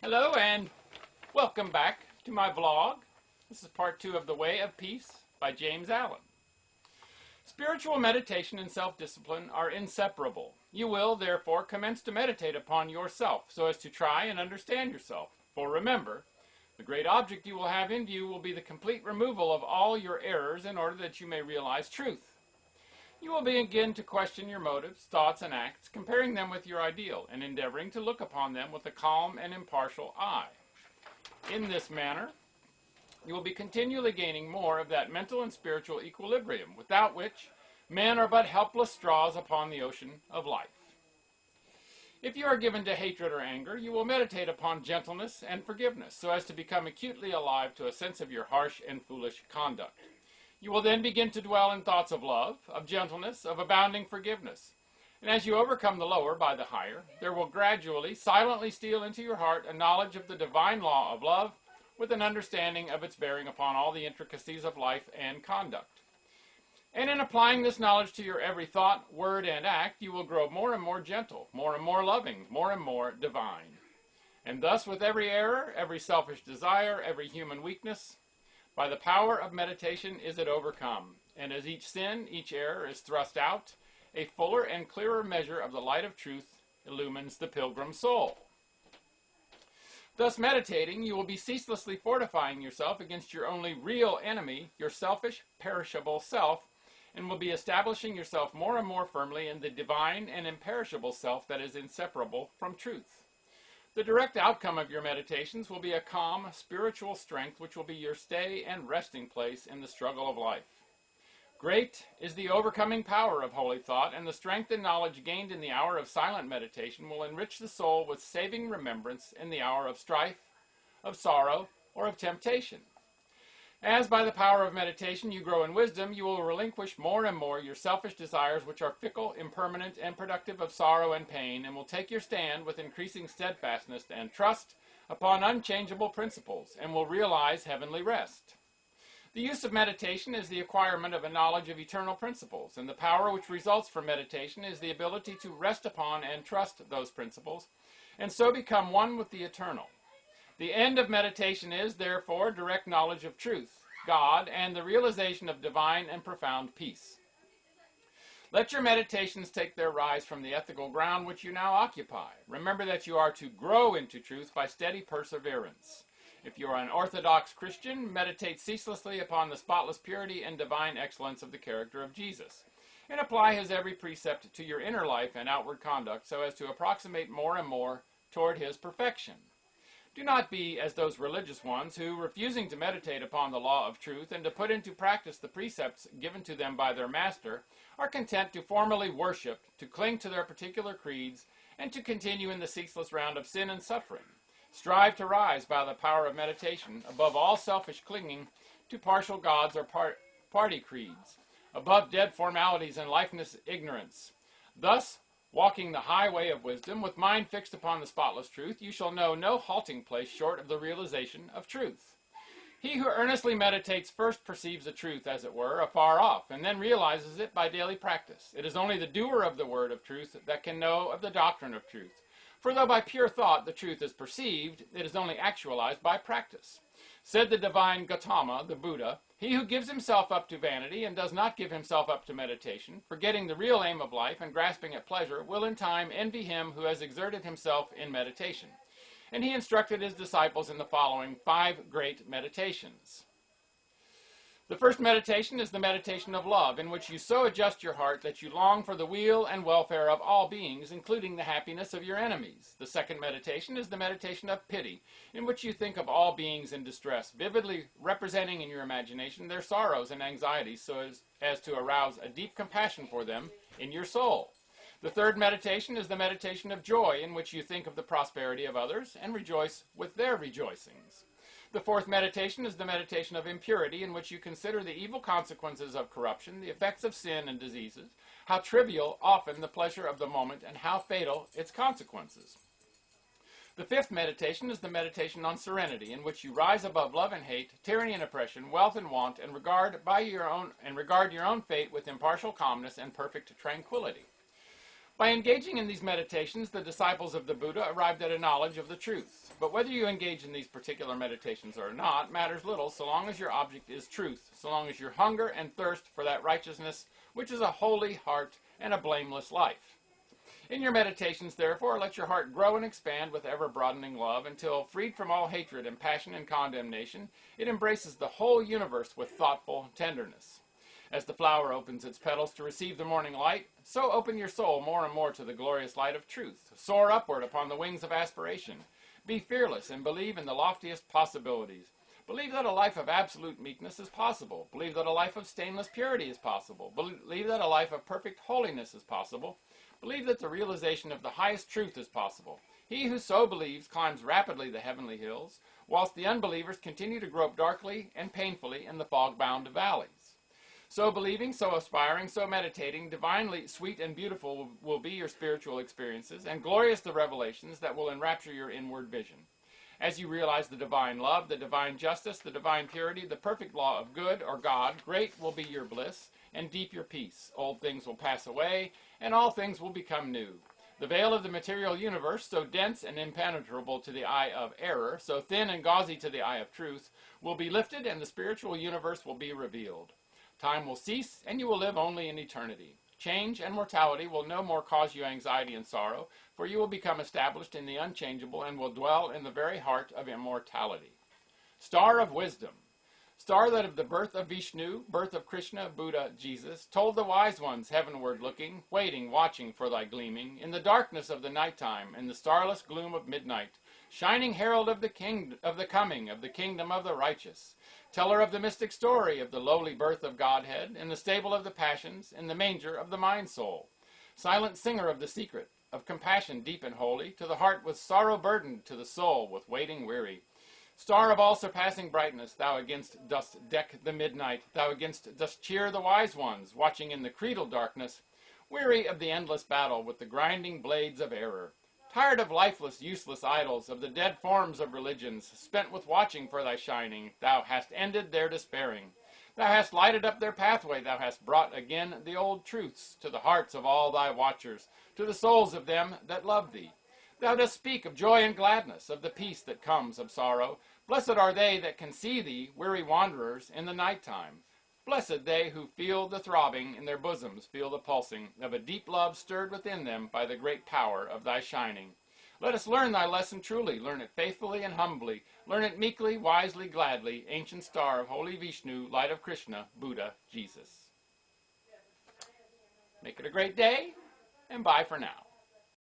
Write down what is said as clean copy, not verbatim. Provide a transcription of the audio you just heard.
Hello and welcome back to my vlog. This is part 2 of The Way of Peace by James Allen. Spiritual meditation and self-discipline are inseparable. You will, therefore, commence to meditate upon yourself so as to try and understand yourself. For remember, the great object you will have in view will be the complete removal of all your errors in order that you may realize truth. You will begin to question your motives, thoughts, and acts, comparing them with your ideal, and endeavoring to look upon them with a calm and impartial eye. In this manner, you will be continually gaining more of that mental and spiritual equilibrium, without which men are but helpless straws upon the ocean of life. If you are given to hatred or anger, you will meditate upon gentleness and forgiveness, so as to become acutely alive to a sense of your harsh and foolish conduct. You will then begin to dwell in thoughts of love, of gentleness, of abounding forgiveness. And as you overcome the lower by the higher, there will gradually, silently steal into your heart a knowledge of the divine law of love, with an understanding of its bearing upon all the intricacies of life and conduct. And in applying this knowledge to your every thought, word, and act, you will grow more and more gentle, more and more loving, more and more divine. And thus, with every error, every selfish desire, every human weakness, by the power of meditation is it overcome, and as each sin, each error is thrust out, a fuller and clearer measure of the light of truth illumines the pilgrim soul. Thus meditating, you will be ceaselessly fortifying yourself against your only real enemy, your selfish, perishable self, and will be establishing yourself more and more firmly in the divine and imperishable self that is inseparable from truth. The direct outcome of your meditations will be a calm, spiritual strength which will be your stay and resting place in the struggle of life. Great is the overcoming power of holy thought, and the strength and knowledge gained in the hour of silent meditation will enrich the soul with saving remembrance in the hour of strife, of sorrow, or of temptation. As by the power of meditation you grow in wisdom, you will relinquish more and more your selfish desires, which are fickle, impermanent, and productive of sorrow and pain, and will take your stand with increasing steadfastness and trust upon unchangeable principles, and will realize heavenly rest. The use of meditation is the acquirement of a knowledge of eternal principles, and the power which results from meditation is the ability to rest upon and trust those principles, and so become one with the eternal. The end of meditation is, therefore, direct knowledge of truth, God, and the realization of divine and profound peace. Let your meditations take their rise from the ethical ground which you now occupy. Remember that you are to grow into truth by steady perseverance. If you are an Orthodox Christian, meditate ceaselessly upon the spotless purity and divine excellence of the character of Jesus, and apply his every precept to your inner life and outward conduct so as to approximate more and more toward his perfection. Do not be as those religious ones who, refusing to meditate upon the law of truth and to put into practice the precepts given to them by their master, are content to formally worship, to cling to their particular creeds, and to continue in the ceaseless round of sin and suffering. Strive to rise by the power of meditation above all selfish clinging to partial gods or party creeds, above dead formalities and lifeless ignorance. Thus, walking the highway of wisdom, with mind fixed upon the spotless truth, you shall know no halting place short of the realization of truth. He who earnestly meditates first perceives the truth, as it were, afar off, and then realizes it by daily practice. It is only the doer of the word of truth that can know of the doctrine of truth. For though by pure thought the truth is perceived, it is only actualized by practice. Said the divine Gautama, the Buddha, he who gives himself up to vanity and does not give himself up to meditation, forgetting the real aim of life and grasping at pleasure, will in time envy him who has exerted himself in meditation. And he instructed his disciples in the following 5 great meditations. The first meditation is the meditation of love, in which you so adjust your heart that you long for the weal and welfare of all beings, including the happiness of your enemies. The second meditation is the meditation of pity, in which you think of all beings in distress, vividly representing in your imagination their sorrows and anxieties so as to arouse a deep compassion for them in your soul. The third meditation is the meditation of joy, in which you think of the prosperity of others and rejoice with their rejoicings. The fourth meditation is the meditation of impurity, in which you consider the evil consequences of corruption, the effects of sin and diseases, how trivial often the pleasure of the moment, and how fatal its consequences. The fifth meditation is the meditation on serenity, in which you rise above love and hate, tyranny and oppression, wealth and want, and regard your own fate with impartial calmness and perfect tranquility. By engaging in these meditations, the disciples of the Buddha arrived at a knowledge of the truth. But whether you engage in these particular meditations or not matters little so long as your object is truth, so long as your hunger and thirst for that righteousness which is a holy heart and a blameless life. In your meditations, therefore, let your heart grow and expand with ever-broadening love until, freed from all hatred and passion and condemnation, it embraces the whole universe with thoughtful tenderness. As the flower opens its petals to receive the morning light, so open your soul more and more to the glorious light of truth. Soar upward upon the wings of aspiration. Be fearless and believe in the loftiest possibilities. Believe that a life of absolute meekness is possible. Believe that a life of stainless purity is possible. Believe that a life of perfect holiness is possible. Believe that the realization of the highest truth is possible. He who so believes climbs rapidly the heavenly hills, whilst the unbelievers continue to grope darkly and painfully in the fog-bound valleys. So believing, so aspiring, so meditating, divinely sweet and beautiful will be your spiritual experiences, and glorious the revelations that will enrapture your inward vision. As you realize the divine love, the divine justice, the divine purity, the perfect law of good or God, great will be your bliss, and deep your peace. Old things will pass away, and all things will become new. The veil of the material universe, so dense and impenetrable to the eye of error, so thin and gauzy to the eye of truth, will be lifted, and the spiritual universe will be revealed. Time will cease, and you will live only in eternity. Change and mortality will no more cause you anxiety and sorrow, for you will become established in the unchangeable and will dwell in the very heart of immortality. Star of wisdom, star that of the birth of Vishnu, birth of Krishna, Buddha, Jesus, told the wise ones heavenward looking, waiting, watching for thy gleaming, in the darkness of the nighttime, in the starless gloom of midnight, shining herald of the coming of the kingdom of the righteous. Teller of the mystic story of the lowly birth of Godhead, in the stable of the passions, in the manger of the mind-soul. Silent singer of the secret, of compassion deep and holy, to the heart with sorrow burdened, to the soul with waiting weary. Star of all surpassing brightness, thou against dost deck the midnight, thou against dost cheer the wise ones, watching in the creedal darkness, weary of the endless battle with the grinding blades of error. Tired of lifeless, useless idols, of the dead forms of religions, spent with watching for thy shining, thou hast ended their despairing. Thou hast lighted up their pathway, thou hast brought again the old truths to the hearts of all thy watchers, to the souls of them that love thee. Thou dost speak of joy and gladness, of the peace that comes of sorrow. Blessed are they that can see thee, weary wanderers, in the night time. Blessed they who feel the throbbing in their bosoms, feel the pulsing of a deep love stirred within them by the great power of thy shining. Let us learn thy lesson truly, learn it faithfully and humbly, learn it meekly, wisely, gladly, ancient star of holy Vishnu, light of Krishna, Buddha, Jesus. Make it a great day, and bye for now.